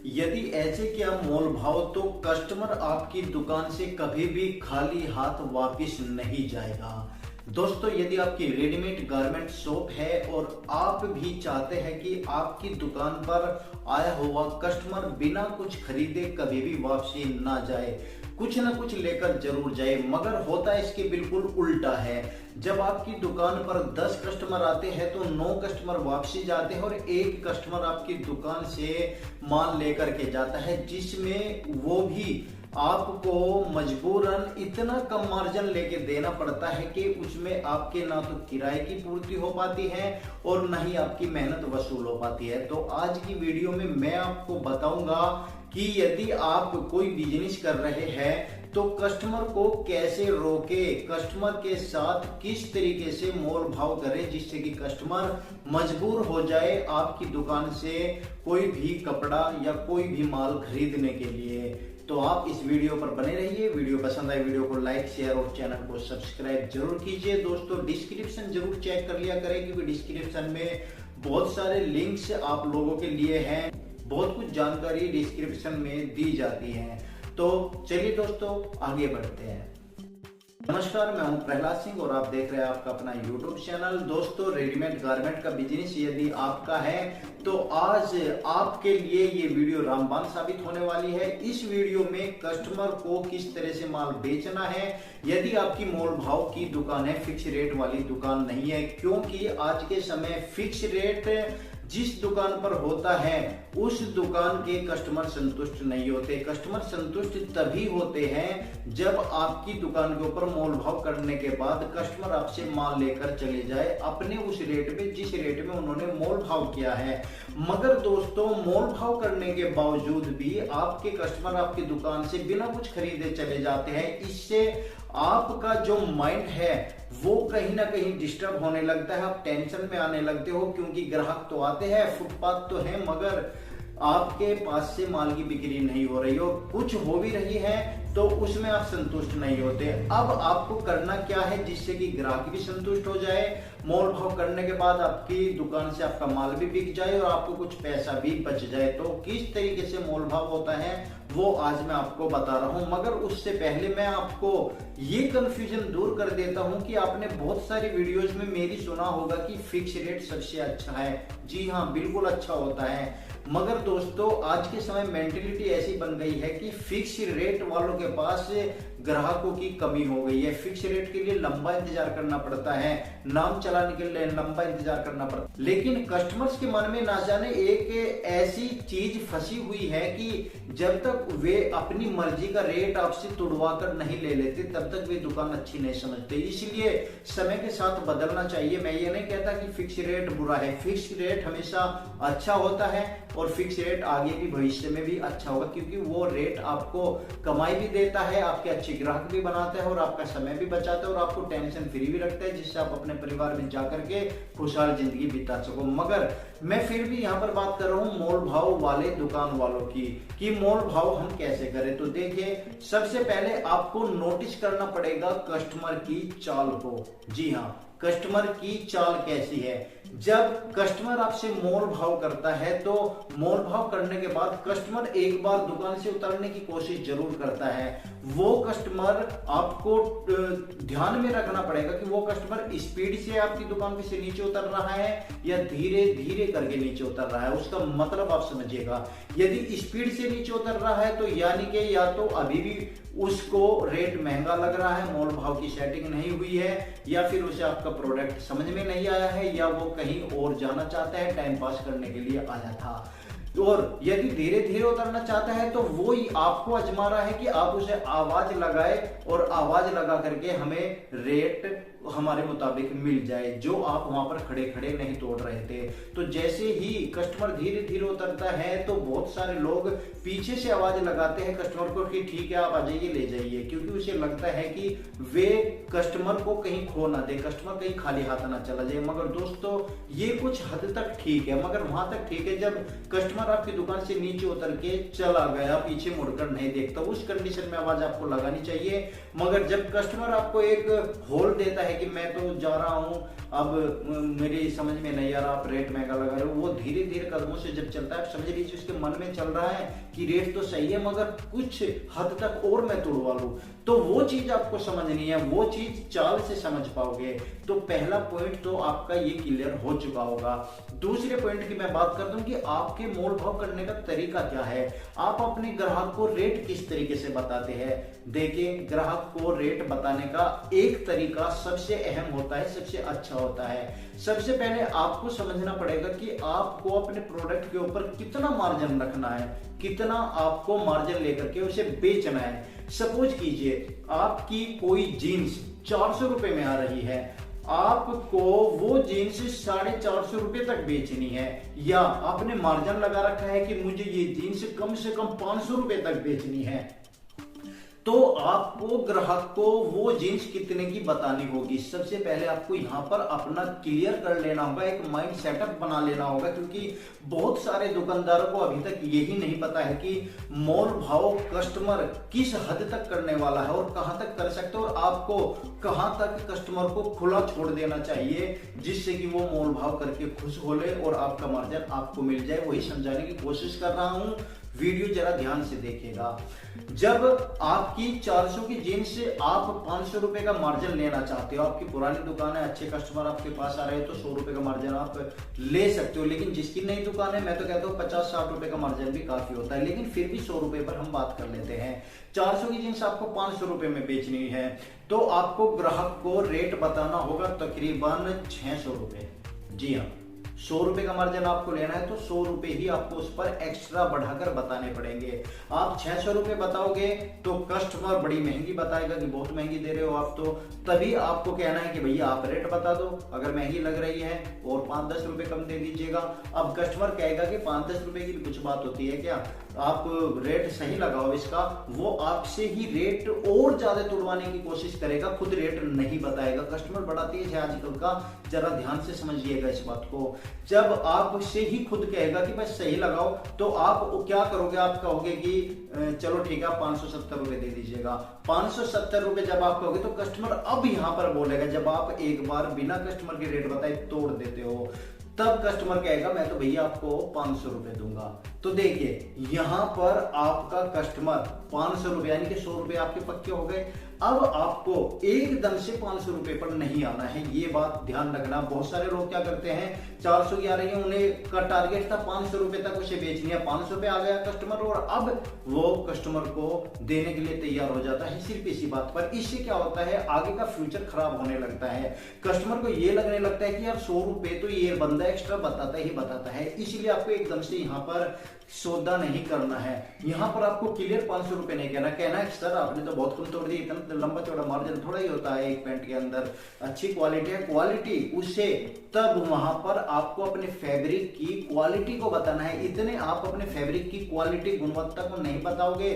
यदि ऐसे किया मोल भाव तो कस्टमर आपकी दुकान से कभी भी खाली हाथ वापस नहीं जाएगा। दोस्तों, यदि आपकी रेडीमेड गारमेंट शॉप है और आप भी चाहते हैं कि आपकी दुकान पर आया हुआ कस्टमर बिना कुछ खरीदे कभी भी वापसी ना जाए, कुछ ना कुछ लेकर जरूर जाए, मगर होता है इसके बिल्कुल उल्टा है। जब आपकी दुकान पर 10 कस्टमर आते हैं तो 9 कस्टमर वापसी जाते हैं और एक कस्टमर आपकी दुकान से माल लेकर के जाता है, जिसमें वो भी आपको मजबूरन इतना कम मार्जिन लेके देना पड़ता है कि उसमें आपके ना तो किराए की पूर्ति हो पाती है और ना ही आपकी मेहनत वसूल हो पाती है। तो आज की वीडियो में मैं आपको बताऊंगा कि यदि आप कोई बिजनेस कर रहे हैं तो कस्टमर को कैसे रोके, कस्टमर के साथ किस तरीके से मोल भाव करें जिससे कि कस्टमर मजबूर हो जाए आपकी दुकान से कोई भी कपड़ा या कोई भी माल खरीदने के लिए। तो आप इस वीडियो पर बने रहिए। वीडियो पसंद आए वीडियो को लाइक शेयर और चैनल को सब्सक्राइब जरूर कीजिए। दोस्तों, डिस्क्रिप्शन जरूर चेक कर लिया करें क्योंकि डिस्क्रिप्शन में बहुत सारे लिंक्स आप लोगों के लिए हैं, बहुत कुछ जानकारी डिस्क्रिप्शन में दी जाती है। तो चलिए दोस्तों आगे बढ़ते हैं। नमस्कार, मैं हूं प्रहलाद सिंह और आप देख रहे हैं आपका अपना YouTube चैनल। दोस्तों, रेडीमेड गारमेंट का बिजनेस यदि आपका है तो आज आपके लिए ये वीडियो रामबाण साबित होने वाली है। इस वीडियो में कस्टमर को किस तरह से माल बेचना है यदि आपकी मोल भाव की दुकान है, फिक्स रेट वाली दुकान नहीं है, क्योंकि आज के समय फिक्स रेट जिस दुकान पर होता है उस दुकान के कस्टमर संतुष्ट नहीं होते। कस्टमर संतुष्ट तभी होते हैं जब आपकी दुकान के ऊपर मोल भाव करने के बाद कस्टमर आपसे माल लेकर चले जाए अपने उस रेट पे जिस रेट में उन्होंने मोल भाव किया है। मगर दोस्तों, मोल भाव करने के बावजूद भी आपके कस्टमर आपकी दुकान से बिना कुछ खरीदे चले जाते हैं। इससे आपका जो माइंड है वो कहीं ना कहीं डिस्टर्ब होने लगता है, आप टेंशन में आने लगते हो, क्योंकि ग्राहक तो आते हैं, फुटपाथ तो है, मगर आपके पास से माल की बिक्री नहीं हो रही हो, कुछ हो भी रही है तो उसमें आप संतुष्ट नहीं होते। अब आपको करना क्या है जिससे कि ग्राहक भी संतुष्ट हो जाए, मोल भाव करने के बाद आपकी दुकान से आपका माल भी बिक जाए और आपको कुछ पैसा भी बच जाए। तो किस तरीके से मोल भाव होता है वो आज मैं आपको बता रहा हूं, मगर उससे पहले मैं आपको ये कंफ्यूजन दूर कर देता हूं कि आपने बहुत सारी वीडियोस में मेरी सुना होगा कि फिक्स रेट सबसे अच्छा है। जी हाँ, बिल्कुल अच्छा होता है, मगर दोस्तों आज के समय मेंटेलिटी ऐसी बन गई है कि फिक्स रेट वालों के पास ग्राहकों की कमी हो गई है। फिक्स रेट के लिए लंबा इंतजार करना पड़ता है, नाम चलाने के लिए लंबा इंतजार करना पड़ता है, लेकिन कस्टमर्स के मन में ना जाने एक ऐसी चीज फंसी हुई है कि जब तक वे अपनी मर्जी का रेट आपसे तुड़वा कर नहीं ले लेते तब तक वे दुकान अच्छी नहीं समझते। इसलिए समय के साथ बदलना चाहिए। मैं ये नहीं कहता कि फिक्स रेट बुरा है, फिक्स रेट हमेशा अच्छा होता है और फिक्स रेट आगे भी भविष्य में भी अच्छा होगा, क्योंकि वो रेट आपको कमाई भी देता है, आपके अच्छे ग्राहक भी बनाता है और आपका समय भी बचाता है और आपको टेंशन फ्री भी रखता है, जिससे आप अपने परिवार में जाकर के खुशहाल जिंदगी बिता सको। मगर मैं फिर भी यहाँ पर बात कर रहा हूँ मोल भाव वाले दुकान वालों की कि मोल भाव हम कैसे करें। तो देखिए, सबसे पहले आपको नोटिस करना पड़ेगा कस्टमर की चाल को। जी हाँ, कस्टमर की चाल कैसी है। जब कस्टमर आपसे मोल भाव करता है तो मोल भाव करने के बाद कस्टमर एक बार दुकान से उतरने की कोशिश जरूर करता है। वो कस्टमर आपको ध्यान में रखना पड़ेगा कि वो कस्टमर स्पीड से आपकी दुकान से नीचे उतर रहा है या धीरे धीरे करके नीचे उतर रहा है। उसका मतलब आप समझिएगा, यदि स्पीड से नीचे उतर रहा है तो यानी कि या तो अभी भी उसको रेट महंगा लग रहा है, मोल भाव की सेटिंग नहीं हुई है, या फिर उसे आपका प्रोडक्ट समझ में नहीं आया है, या वो कहीं और जाना चाहता है, टाइम पास करने के लिए आया था। और यदि धीरे धीरे उतरना चाहता है तो वो ही आपको आजमा रहा है कि आप उसे आवाज लगाए और आवाज लगा करके हमें रेट हमारे मुताबिक मिल जाए, जो आप वहां पर खड़े खड़े नहीं तोड़ रहे थे। तो जैसे ही कस्टमर धीरे धीरे उतरता है तो बहुत सारे लोग पीछे से आवाज लगाते हैं कस्टमर को कि ठीक है आप आ जाइए, ले जाइए, क्योंकि उसे लगता है कि वे कस्टमर को कहीं खो ना दे, कस्टमर कहीं खाली हाथ ना चला जाए। मगर दोस्तों, ये कुछ हद तक ठीक है, मगर वहां तक ठीक है जब कस्टमर आपकी दुकान से नीचे उतर के चला गया, पीछे मुड़कर नहीं देखता, उस कंडीशन में आवाज आपको लगानी चाहिए। मगर जब कस्टमर आपको एक होल्ड देता है है कि मैं तो जा रहा हूँ, अब मेरी समझ में नहीं आ रहा, आप रेट महंगा लगा रहे हो, वो धीरे धीरे कदमों से जब चलता है, समझ लीजिए उसके मन में चल रहा है कि रेट तो सही है मगर कुछ हद तक और मैं तोड़वा लूं, तो वो चीज आपको समझनी है, वो चीज चाल से समझ पाओगे। तो पहला पॉइंट तो आपका ये क्लियर हो चुका होगा। दूसरे पॉइंट की मैं बात करता हूं कि आपके मोल भाव करने का तरीका क्या है, आप अपने ग्राहक को रेट किस तरीके से बताते हैं। देखिए, ग्राहक को रेट बताने का एक तरीका सबसे अहम होता है, सबसे अच्छा होता है। सबसे पहले आपको समझना पड़ेगा कि आपको अपने प्रोडक्ट के ऊपर कितना मार्जिन रखना है, कितना आपको मार्जिन लेकर के उसे बेचना है। सपोज कीजिए आपकी कोई जीन्स 400 रुपए में आ रही है, आपको वो जीन्स 450 रुपए तक बेचनी है, या आपने मार्जिन लगा रखा है कि मुझे ये जीन्स कम से कम 500 रुपए तक बेचनी है, तो आपको ग्राहक को वो जीन्स कितने की बतानी होगी। सबसे पहले आपको यहां पर अपना क्लियर कर लेना होगा, एक माइंड सेटअप बना लेना होगा, क्योंकि बहुत सारे दुकानदारों को अभी तक यही नहीं पता है कि मोल भाव कस्टमर किस हद तक करने वाला है और कहां तक कर सकते हो, और आपको कहां तक कस्टमर को खुला छोड़ देना चाहिए जिससे कि वो मोल भाव करके खुश हो ले और आपका मार्जिन आपको मिल जाए। वही समझाने की कोशिश कर रहा हूं, वीडियो जरा ध्यान से देखिएगा। जब आपकी 400 की जीन्स से आप 500 रुपए का मार्जिन लेना चाहते हो, आपकी पुरानी दुकान है, अच्छे कस्टमर आपके पास आ रहे हैं, तो 100 रुपए का मार्जिन आप ले सकते हो। लेकिन जिसकी नई दुकान है, मैं तो कहता हूँ 50-60 रुपए का मार्जिन भी काफी होता है, लेकिन फिर भी 100 रुपए पर हम बात कर लेते हैं। 400 की जीन्स आपको 500 रुपए में बेचनी है, तो आपको ग्राहक को रेट बताना होगा तकरीबन 600 रुपए। जी हाँ, 100 रुपए का मार्जिन आपको लेना है तो 100 रुपए ही आपको उस पर एक्स्ट्रा बढ़ाकर बताने पड़ेंगे। आप 600 रुपए बताओगे तो कस्टमर बड़ी महंगी बताएगा कि बहुत महंगी दे रहे हो आप, तो तभी आपको कहना है कि भैया आप रेट बता दो, अगर महंगी लग रही है और 5-10 रुपए कम दे दीजिएगा। अब कस्टमर कहेगा कि 5-10 रुपए की कुछ बात होती है क्या, आप रेट सही लगाओ इसका, वो आपसे ही रेट और ज्यादा तुड़वाने की कोशिश करेगा, खुद रेट नहीं बताएगा। कस्टमर बड़ा तेज है आजकल का, जरा ध्यान से समझिएगा इस बात को। जब आपसे ही खुद कहेगा कि भाई सही लगाओ, तो आप क्या करोगे, आप कहोगे कि चलो ठीक है, आप 570 रुपए दे दीजिएगा। 570 रुपए जब आप कहोगे तो कस्टमर अब यहां पर बोलेगा, जब आप एक बार बिना कस्टमर के रेट बताए तोड़ देते हो, तब कस्टमर कहेगा मैं तो भैया आपको 500 रुपए दूंगा। तो देखिए, यहां पर आपका कस्टमर 500 रुपए यानी कि 100 रुपए आपके पक्के हो गए। अब आपको एकदम से 500 रुपए पर नहीं आना है, ये बात ध्यान रखना। बहुत सारे लोग क्या करते हैं, 400 की आ रही है, उन्हें का टारगेट था 500 रुपए तक उसे बेचनी है, 500 पे आ गया कस्टमर और अब वो कस्टमर को देने के लिए तैयार हो जाता है सिर्फ इसी बात पर। इससे क्या होता है, आगे का फ्यूचर खराब होने लगता है। कस्टमर को ये लगने लगता है कि यार 100 रुपए तो ये बंदा एक्स्ट्रा बताता ही बताता है, इसलिए आपको एकदम से यहाँ पर सौदा नहीं करना है। यहाँ पर आपको क्लियर 500 रुपए नहीं कहना है सर आपने तो बहुत कम तोड़ दी, इतना लंबा चौड़ा मार्जिन थोड़ा ही होता है एक पैंट के अंदर, अच्छी क्वालिटी है, क्वालिटी उससे तब वहां पर आपको अपने फैब्रिक की क्वालिटी को बताना है। इतने आप अपने फैब्रिक की क्वालिटी गुणवत्ता को नहीं बताओगे,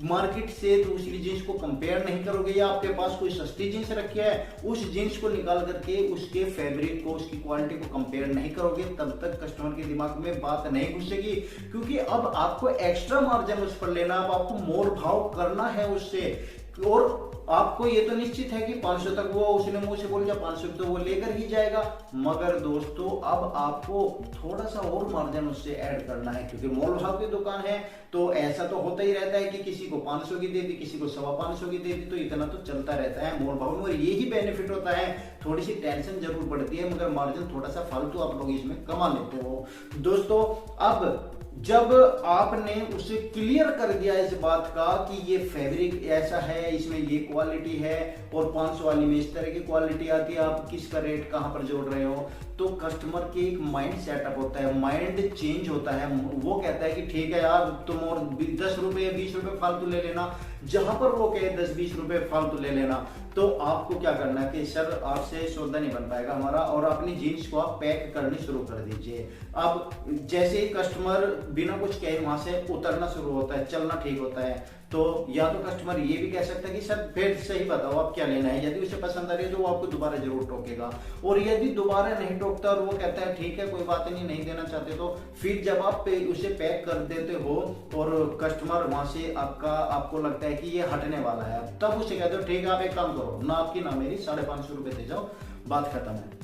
मार्केट से दूसरी जींस को कंपेयर नहीं करोगे, या आपके पास कोई सस्ती जींस रखी है उस जींस को निकाल करके उसके फैब्रिक को, उसकी क्वालिटी को कंपेयर नहीं करोगे, तब तक कस्टमर के दिमाग में बात नहीं घुसेगी। क्योंकि अब आपको एक्स्ट्रा मार्जिन उस पर लेना, अब आपको मोल भाव करना है उससे, और आपको ये तो निश्चित है कि 500 तक वो उसने मुंह से बोल दिया 500 तो वो लेकर ही जाएगा। मगर दोस्तों अब आपको थोड़ा सा और मार्जिन उससे ऐड करना है, क्योंकि मोल भाव की दुकान है तो ऐसा तो होता ही रहता है कि किसी को 500 की दे दी, किसी को 525 की दे दी, तो इतना तो चलता रहता है मोल भाव में। और यही बेनिफिट होता है, थोड़ी सी टेंशन जरूर पड़ती है मगर मार्जिन थोड़ा सा फालतू आप लोग इसमें कमा लेते हो। दोस्तों अब जब आपने उसे क्लियर कर दिया इस बात का कि ये फैब्रिक ऐसा है, इसमें ये क्वालिटी है और 500 वाली में इस तरह की क्वालिटी आती है, आप किसका रेट कहां पर जोड़ रहे हो, तो कस्टमर के एक माइंड सेटअप होता है, माइंड चेंज होता है। वो कहता है कि ठीक है यार तुम और 10 रुपए 20 रुपए फालतू ले लेना, जहां पर वो कहे 10-20 रुपए फालतू ले लेना, तो आपको क्या करना है कि सर आपसे सौदा नहीं बन पाएगा हमारा, और अपनी जीन्स को आप पैक करनी शुरू कर दीजिए। अब जैसे ही कस्टमर बिना कुछ कहे वहां से उतरना शुरू होता है, चलना ठीक होता है, तो या तो कस्टमर ये भी कह सकता है कि सर फिर सही बताओ आप क्या लेना है। यदि उसे पसंद आ रही है तो वो आपको दोबारा जरूर टोकेगा, और यदि दोबारा नहीं टोकता और वो कहता है ठीक है कोई बात नहीं देना चाहते, तो फिर जब आप उसे पैक कर देते हो और कस्टमर वहां से आपको लगता है है कि ये हटने वाला है, तब उसे कहते हो ठीक है आप एक काम करो, ना आपकी ना मेरी 550 रुपए दे जाओ, बात खत्म है।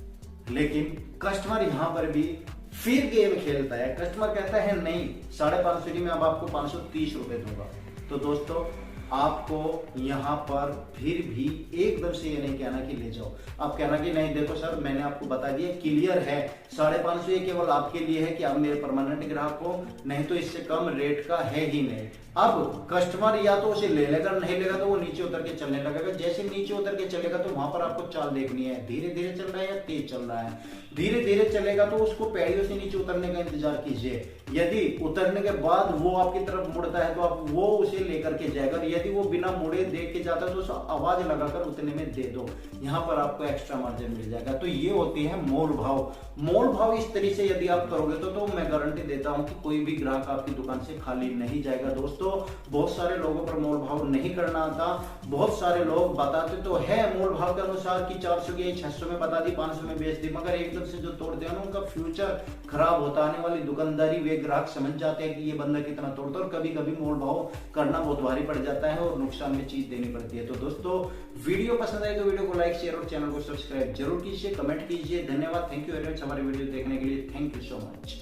लेकिन कस्टमर यहाँ पर भी फिर गेम खेलता है, कस्टमर कहता है नहीं 550 में अब आपको 530 रुपए दूंगा। तो दोस्तों आपको यहाँ पर फिर भी एकदम से ये नहीं कहना कि ले जाओ, आप कहना कि नहीं देखो सर मैंने आपको बता दिया क्लियर है 550 ये केवल आपके लिए है कि आप मेरे परमानेंट ग्राहक हो, नहीं तो इससे कम रेट का है ही नहीं। अब कस्टमर या तो उसे ले लेगा, नहीं लेगा तो वो नीचे उतर के चलने लगेगा। जैसे नीचे उतर के चलेगा तो वहां पर आपको चाल देखनी है, धीरे धीरे चल रहा है या तेज चल रहा है। धीरे धीरे चलेगा तो उसको पैड़ियों से नीचे उतरने का इंतजार कीजिए, यदि उतरने के बाद वो आपकी तरफ मुड़ता है तो आप वो उसे लेकर के जाएगा, यदि वो बिना मुड़े देख के जाता है तो उसे आवाज लगाकर उतने में दे दो, यहाँ पर आपको एक्स्ट्रा मार्जिन मिल जाएगा। तो ये होती है मोल भाव। मोल भाव इस तरीके से यदि आप करोगे तो मैं गारंटी देता हूं कि कोई भी ग्राहक आपकी दुकान से खाली नहीं जाएगा। दोस्तों बहुत सारे लोगों पर मोल भाव नहीं करना आता, बहुत सारे लोग बताते तो है मोल भाव के अनुसार कि 400 की 600 में बता दी 500 में बेच दी, मगर एकदम से जो तोड़ते हैं उनका फ्यूचर खराब होता, आने वाली दुकानदारी वे ग्राहक समझ जाते हैं कि ये बंदा कितना तोड़ता है, और कभी कभी मोल भाव करना बहुत भारी पड़ जाता है और नुकसान में चीज देनी पड़ती है। तो दोस्तों वीडियो पसंद आए तो वीडियो को लाइक शेयर और चैनल को सब्सक्राइब जरूर कीजिए, कमेंट कीजिए। धन्यवाद, थैंक यू वेरी मच हमारे वीडियो देखने के लिए, थैंक यू सो मच।